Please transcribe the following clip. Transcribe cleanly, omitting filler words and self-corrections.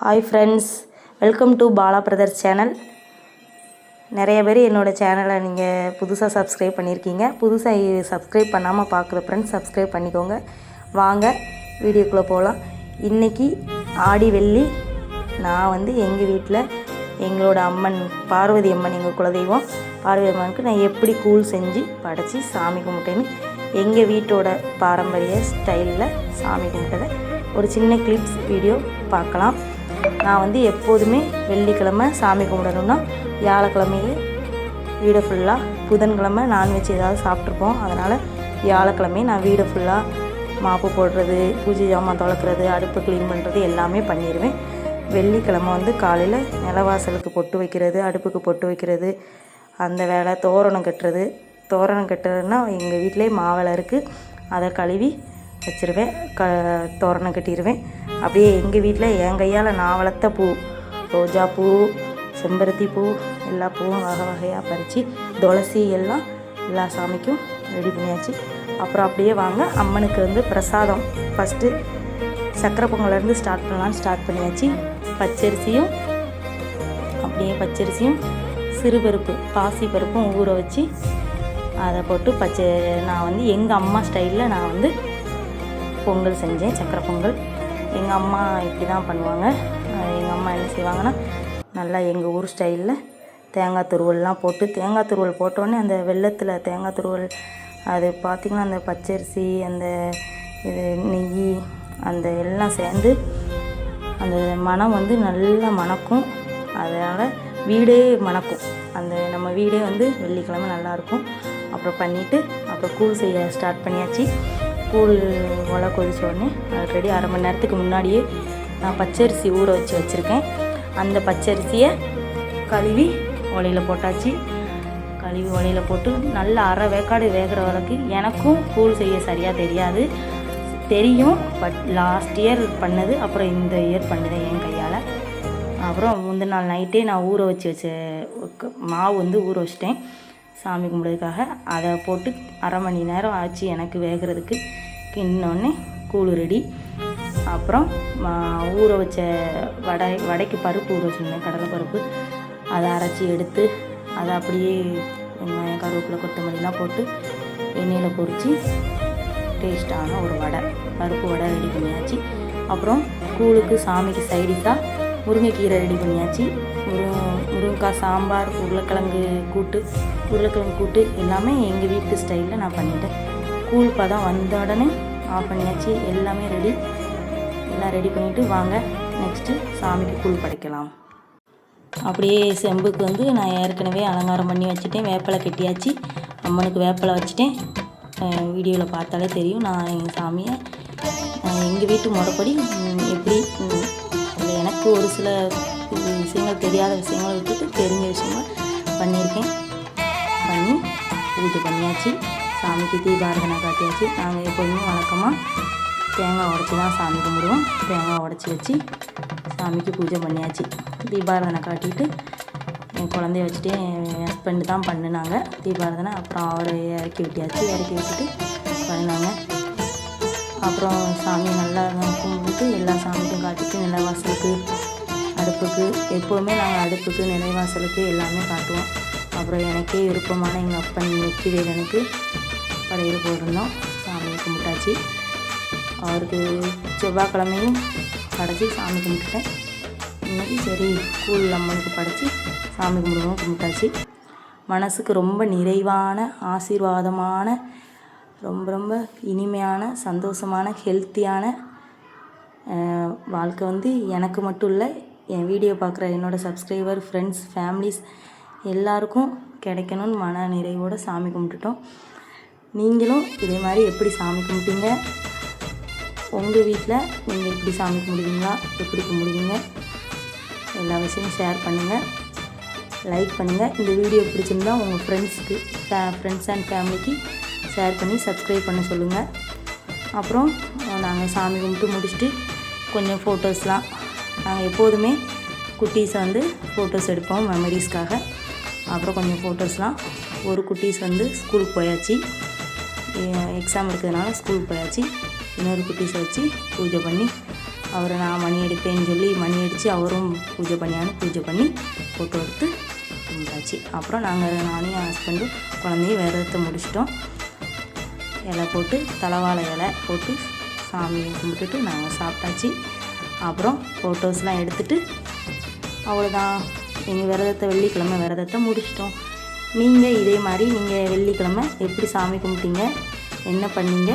Hi friends, welcome to Bala brothers channel. நிறைய பேர் என்னோடய சேனலை நீங்கள் புதுசாக சப்ஸ்கிரைப் பண்ணியிருக்கீங்க. புதுசாக சப்ஸ்கிரைப் பண்ணாமல் பார்க்குற ஃப்ரெண்ட்ஸ் சப்ஸ்கிரைப் பண்ணிக்கோங்க. வாங்க வீடியோக்குள்ளே போகலாம். இன்றைக்கி ஆடி வெள்ளி. நான் எங்கள் வீட்டில் எங்களோட அம்மன் பார்வதி அம்மன், எங்கள் குலதெய்வம் பார்வதி அம்மனுக்கு நான் எப்படி கூழ் செஞ்சு படைச்சி சாமி கும்பிட்டேன்னு எங்கள் வீட்டோட பாரம்பரிய ஸ்டைலில் சாமி கும்பிட்டதை ஒரு சின்ன கிளிப்ஸ் வீடியோ பார்க்கலாம். நான் எப்போதுமே வெள்ளிக்கிழமை சாமி கும்பிடணுன்னா வியாழக்கிழமையே வீடை ஃபுல்லாக, புதன்கிழமை நான்வெஜ் ஏதாவது சாப்பிட்ருப்போம், அதனால் வியாழக்கிழமையே நான் வீடை ஃபுல்லாக மாப்பு போடுறது, பூஜை ஜாமான் துளக்குறது, அடுப்பு க்ளீன் பண்ணுறது எல்லாமே பண்ணிடுவேன். வெள்ளிக்கிழமை காலையில் நிலவாசலுக்கு பொட்டு வைக்கிறது, அடுப்புக்கு பொட்டு வைக்கிறது, அந்த வேலை. தோரணம் கட்டுறதுன்னா எங்கள் வீட்டிலே மாவெலை இருக்குது, அதை கழுவி வச்சுருவேன், தோரணம் கட்டிடுவேன். அப்படியே எங்கள் வீட்டில் என் கையால் நான் வளர்த்த பூ, ரோஜா பூ, செம்பருத்தி பூ, எல்லா பூவும் வகை வகையாக பறித்து துளசி எல்லாம் எல்லா சாமிக்கும் ரெடி பண்ணியாச்சு. அப்புறம் அப்படியே வாங்க அம்மனுக்கு பிரசாதம். ஃபஸ்ட்டு சக்கரை பொங்கலேருந்து ஸ்டார்ட் பண்ணியாச்சு. பச்சரிசியும் சிறுபருப்பு, பாசி பருப்பும் ஊற வச்சு அதை போட்டு நான் எங்கள் அம்மா ஸ்டைலில் நான் பொங்கல் செஞ்சேன், சக்கரை பொங்கல். எங்கள் அம்மா இப்படி தான் பண்ணுவாங்க. எங்கள் அம்மா என்ன செய்வாங்கன்னா, நல்லா எங்கள் ஊர் ஸ்டைலில் தேங்காய் துருவல்லாம் போட்டு, தேங்காய் துருவல் போட்டோடனே அந்த வெள்ளத்தில் தேங்காய் துருவல், அது பார்த்திங்கன்னா அந்த பச்சரிசி, அந்த இது நெய், அந்த எல்லாம் சேர்ந்து அந்த மனம் நல்லா மணக்கும். அதனால் வீடே மணக்கும். அந்த நம்ம வீடே வெள்ளிக்கிழமை நல்லாயிருக்கும். அப்புறம் பண்ணிவிட்டு அப்புறம் கூழ் செய்ய ஸ்டார்ட் பண்ணியாச்சு. கூழ் ஒலை கொதிச்ச உடனே ஆல்ரெடி அரை மணி நேரத்துக்கு முன்னாடியே நான் பச்சரிசி ஊற வச்சுருக்கேன். அந்த பச்சரிசியை கழுவி ஒலையில் போட்டாச்சு. ஒலையில் போட்டு நல்லா அரை வேக்காடு வேகிற வரைக்கும். எனக்கும் கூழ் செய்ய சரியாக தெரியும், பட் லாஸ்ட் இயர் பண்ணது, அப்புறம் இந்த இயர் பண்ணுதேன் என் கையால். அப்புறம் முந்தின நாள் நைட்டே நான் ஊற வச்ச மாவு ஊற வச்சிட்டேன் சாமி கும்பிட்றதுக்காக. அதை போட்டு அரை மணி நேரம் ஆச்சு எனக்கு வேகிறதுக்கு. கிண்ணோடனே கூழ் ரெடி. அப்புறம் ஊற வச்ச வடைக்கு பருப்பு ஊற வச்சுருந்தேன், கடலைப்பருப்பு. அதை அரைச்சி எடுத்து அதை அப்படியே வெங்காயம், கருவேப்பிலை, கொத்தமல்லிலாம் போட்டு எண்ணெயில் பொரித்து டேஸ்ட்டான ஒரு பருப்பு வடை ரெடி பண்ணியாச்சு. அப்புறம் கூழுக்கு சாமிக்கு சைடிஷாக முருங்கைக்கீரை ரெடி பண்ணியாச்சு. முருங்கைக்காய் சாம்பார், உருளைக்கிழங்கு கூட்டு எல்லாமே எங்கள் வீட்டு ஸ்டைலில் நான் பண்ணிட்டேன். கூழ் பதம் வந்த உடனே ஆஃப் பண்ணியாச்சு. எல்லாமே எல்லாம் ரெடி பண்ணிவிட்டு வாங்க நெக்ஸ்ட்டு சாமிக்கு கூழ் படைக்கலாம். அப்படியே செம்புக்கு நான் ஏற்கனவே அலங்காரம் பண்ணி வச்சுட்டேன். வேப்பிலை கட்டியாச்சு. அம்மனுக்கு வேப்பிலை வச்சுட்டேன். வீடியோவில் பார்த்தாலே தெரியும் நான் எங்கள் சாமியை எங்கள் வீட்டு முறைப்படி எப்படி. அதில் எனக்கு ஒரு சில விஷயங்கள், தெரியாத விஷயங்களை விட்டுட்டு தெரிஞ்ச விஷயங்கள் பண்ணியிருக்கேன். பண்ணி பூஜை பண்ணியாச்சு. சாமிக்கு தீபாராதனை காட்டியாச்சு. நாங்கள் எப்போதுமே வழக்கமாக தேங்காய் உடச்சி தான் சாமி கும்பிடுவோம். தேங்காய் உடச்சி வச்சு சாமிக்கு பூஜை பண்ணியாச்சு. தீபாராதனை காட்டிட்டு என் குழந்தைய வச்சுட்டு என் ஹஸ்பண்டு தான் பண்ணினாங்க தீபாராதனை. அப்புறம் அவரை இறக்கி விட்டுட்டு பண்ணினாங்க. அப்புறம் சாமி நல்லா கும்பிட்டு எல்லா சாமிக்கும் காட்டிட்டு நிலைவாசலுக்கு, அடுப்புக்கு, எப்போவுமே நாங்கள் அடுப்புக்கு, நிலைவாசலுக்கு எல்லாமே காட்டுவோம். அப்புறம் எனக்கே விருப்பமான எங்கள் அப்பன் வெற்றிவேலனுக்கு படையல் போட்டிருந்தோம். சாமியை கும்பிட்டாச்சு. அவருக்கு செவ்வாய்க்கிழமையும் படைச்சி சாமி கும்பிட்டுட்டேன். இன்றைக்கி சரி கூழ் அம்மனுக்கு படைச்சி சாமி கும்பிட்டாச்சு. மனசுக்கு ரொம்ப நிறைவான, ஆசீர்வாதமான, ரொம்ப ரொம்ப இனிமையான, சந்தோஷமான, ஹெல்த்தியான வாழ்க்கை எனக்கு மட்டும் இல்லை, என் வீடியோ பார்க்குற என்னோடய சப்ஸ்கிரைபர், ஃப்ரெண்ட்ஸ், ஃபேமிலிஸ் எல்லாருக்கும் கிடைக்கணும்னு மன நிறைவோடு சாமி கும்பிட்டுட்டோம். நீங்களும் இதே மாதிரி எப்படி சாமி கும்பிட்டீங்க? உங்கள் வீட்டில் நீங்கள் எப்படி சாமி கும்பிடுவீங்களா? எப்படி கும்பிடுவீங்க? எல்லா விஷயமும் ஷேர் பண்ணுங்கள், லைக் பண்ணுங்கள். இந்த வீடியோ பிடிச்சிருந்தா உங்கள் ஃப்ரெண்ட்ஸ் அண்ட் ஃபேமிலிக்கு ஷேர் பண்ணி சப்ஸ்கிரைப் பண்ண சொல்லுங்கள். அப்புறம் நாங்கள் சாமி கும்பிட்டு முடிச்சுட்டு கொஞ்சம் ஃபோட்டோஸ்லாம், நாங்கள் எப்போதுமே குட்டீஸை ஃபோட்டோஸ் எடுப்போம் மெமரிஸ்க்காக. அப்புறம் கொஞ்சம் ஃபோட்டோஸ்லாம், ஒரு குட்டீஸ் ஸ்கூலுக்கு போயாச்சு, எக்ஸாம் இருக்கிறதுனால ஸ்கூலுக்கு போயாச்சு. இன்னொரு குட்டீஸை வச்சு பூஜை பண்ணி அவர் நான் மணி அடிப்பேன்னு சொல்லி மணி அடித்து அவரும் பூஜை பண்ணி ஃபோட்டோ எடுத்து கும்பிட்டாச்சு. அப்புறம் நானும் என் ஹஸ்பண்டும் குழந்தையும் விரதத்தை முடிச்சிட்டோம். இலை போட்டு தலைவாழை இலை போட்டு சாமியை கும்பிட்டுட்டு நாங்கள் சாப்பிட்டாச்சு. அப்புறம் ஃபோட்டோஸ்லாம் எடுத்துகிட்டு அவ்வளோதான். எங்கள் வெள்ளிக்கிழமை விரதத்தை முடிச்சிட்டோம். நீங்கள் இதே மாதிரி நீங்கள் வெள்ளிக்கிழமை எப்படி சாமி கும்பிட்டீங்க, என்ன பண்ணீங்க